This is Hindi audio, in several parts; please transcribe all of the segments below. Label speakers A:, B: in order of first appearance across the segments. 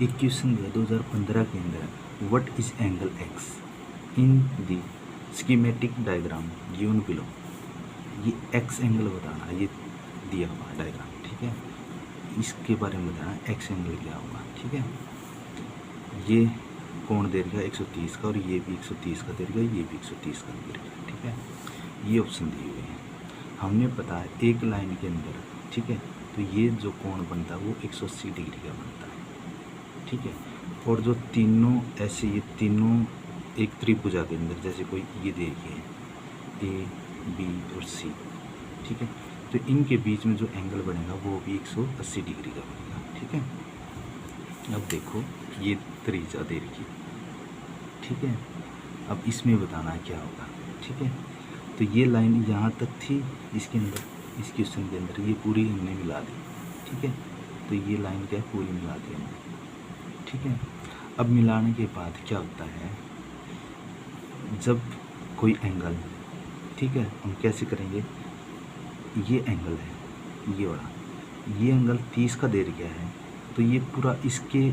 A: एक क्वेश्चन दिया 2015 के अंदर, what is angle x in the schematic diagram given below. ये एक्स एंगल बताना, ये दिया हुआ डायग्राम, ठीक है। इसके बारे में बताना एक्स एंगल क्या होगा, ठीक है। ये कोण दे रखा है 130 का, और ये भी 130 का दे रखा है, ये भी 130 का दे रखा है, ठीक है। ये ऑप्शन दिए हुए हैं। हमने पता है एक लाइन के अंदर, ठीक है, तो ये जो कोण बनता है वो 180 डिग्री का बनता है, ठीक है। और जो तीनों ऐसे, ये तीनों एक त्रिभुजा के अंदर, जैसे कोई ये देखिए ए बी और सी, ठीक है, तो इनके बीच में जो एंगल बनेगा वो भी 180 डिग्री का बनेगा, ठीक है। अब देखो ये त्रिज्या दे रखी, ठीक है। अब इसमें बताना है क्या होगा, ठीक है। तो ये लाइन यहाँ तक थी इसके अंदर, इस क्वेश्चन के अंदर, ये पूरी हमने मिला दी, ठीक है। तो ये लाइन क्या है, पूरी मिला दी हमने, ठीक है। अब मिलाने के बाद क्या होता है, जब कोई एंगल, ठीक है, हम कैसे करेंगे, ये एंगल है ये वाला, ये एंगल 30 का दे गया है, तो ये पूरा इसके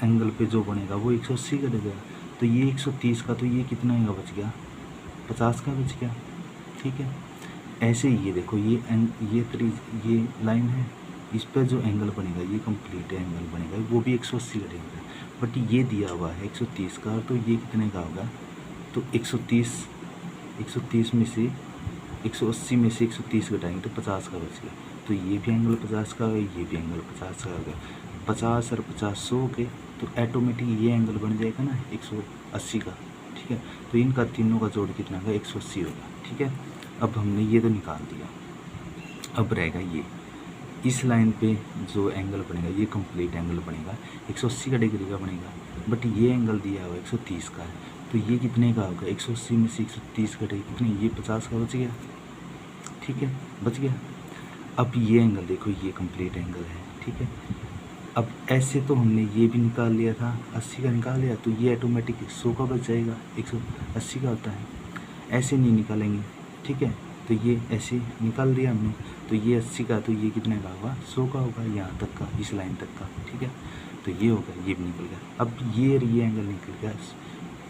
A: एंगल पे जो बनेगा वो 180 का देगा, तो ये 130 का, तो ये कितना का बच गया, 50 का बच गया, ठीक है। ऐसे ही ये देखो, ये लाइन है, इस पर जो एंगल बनेगा, ये कंप्लीट एंगल बनेगा, वो भी 180 का देगा, बट ये दिया हुआ है 130 का, तो ये कितने का होगा, तो 130 में से 180 में से 130 घटाएंगे तो 50 का बच गया, तो ये भी एंगल 50 का होगा, ये भी एंगल 50 का होगा, 50 और 50 100 के, तो ऑटोमेटिक ये एंगल बन जाएगा ना 180 का, ठीक है। तो इनका तीनों का जोड़ कितना होगा, 180 होगा, ठीक है। अब हमने ये तो निकाल दिया, अब रहेगा ये, इस लाइन पे जो एंगल बनेगा ये कंप्लीट एंगल बनेगा 180 का डिग्री का बनेगा, बट ये एंगल दिया हुआ 130 का है, तो ये कितने का होगा, 180 में से 130 का डिग्री कितने, ये 50 का बच गया, ठीक है, बच गया। अब ये एंगल देखो, ये कंप्लीट एंगल है, ठीक है। अब ऐसे तो हमने ये भी निकाल लिया था, 80 का निकाल लिया, तो ये ऑटोमेटिक 100 का बच जाएगा, 180 का होता है, ऐसे नहीं निकालेंगे, ठीक है। तो ये ऐसे निकाल दिया हमने, तो ये 80 का, तो ये कितने का होगा, 100 का होगा, यहाँ तक का, इस लाइन तक का, ठीक है। तो ये होगा, ये भी निकल गया। अब ये एंगल निकल गया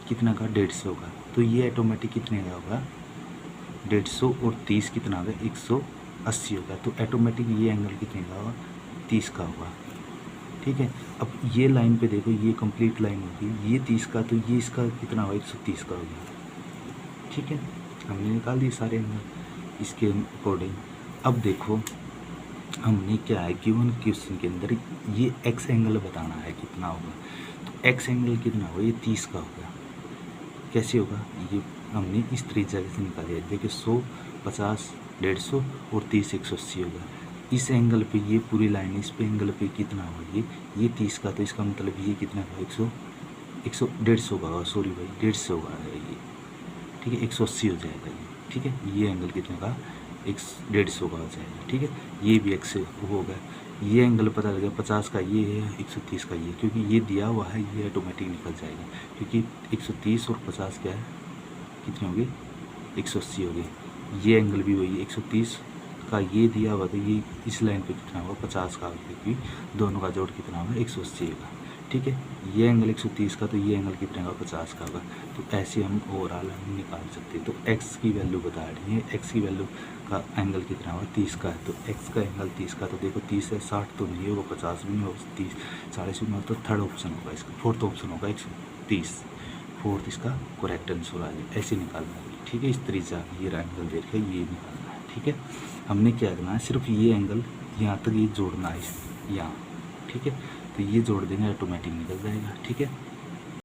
A: कितना का, 150 का, तो ये ऑटोमेटिक कितने का होगा, 150 और 30 कितना होगा, 180 होगा, तो ऑटोमेटिक ये एंगल कितने का होगा, 30 का होगा, ठीक है। अब ये लाइन पे देखो, ये कंप्लीट लाइन होगी, ये 30 का, तो ये इसका कितना होगा, 130 का होगा, ठीक है। हमने निकाल दिए सारे एंगल इसके अकॉर्डिंग। अब देखो हमने क्या है, गिवन क्वेश्चन के अंदर ये एक्स एंगल बताना है कितना होगा, तो एक्स एंगल कितना होगा, ये 30 का होगा। कैसे होगा, ये हमने इस त्रिज्या से निकाल दिया, देखिए 100, 50, 150 और 30, 180 होगा। इस एंगल पे ये पूरी लाइन, इस पे एंगल पे कितना होगा, ये 30 का, तो इसका मतलब ये कितना का, 150 का होगा, सॉरी भाई 150 होगा ये, ठीक है, 180 हो जाएगा ये, ठीक है। ये एंगल कितने का, 150 का हो जाएगा, ठीक है। ये भी एक्स होगा, ये एंगल पता लगा 50 का ये है, 130 का ये, क्योंकि ये दिया हुआ है, ये ऑटोमेटिक निकल जाएगा, क्योंकि 130 और 50 क्या है, कितनी होगी, 180 होगी। ये एंगल भी वही 130 का, ये दिया हुआ, तो ये इस लाइन पे कितना होगा, 50 का, क्योंकि दोनों का जोड़ कितना होगा, 180 होगा, ठीक है। ये एंगल 130 का, तो ये एंगल कितने का, 50 का होगा। तो ऐसे हम ओवरऑल हम निकाल सकते हैं। तो एक्स की वैल्यू बता रही है, एक्स की वैल्यू का एंगल कितना होगा, 30 का है, तो एक्स का एंगल 30 का, तो देखो 30 है, 60 तो नहीं होगा, 50 भी नहीं होगा, 30, 40 भी नहीं होगा, तो थर्ड ऑप्शन होगा इसका, फोर्थ ऑप्शन होगा 130, फोर्थ इसका करेक्ट आंसर आ जाए। ऐसे निकालना है, ठीक है। इस त्रिज्या ये एंगल देख के ये निकालना है, ठीक है। हमने क्या करना है, सिर्फ ये एंगल यहाँ तक ये जोड़ना है, यहाँ, ठीक है। तो ये जोड़ देंगे, ऑटोमेटिक निकल जाएगा, ठीक है।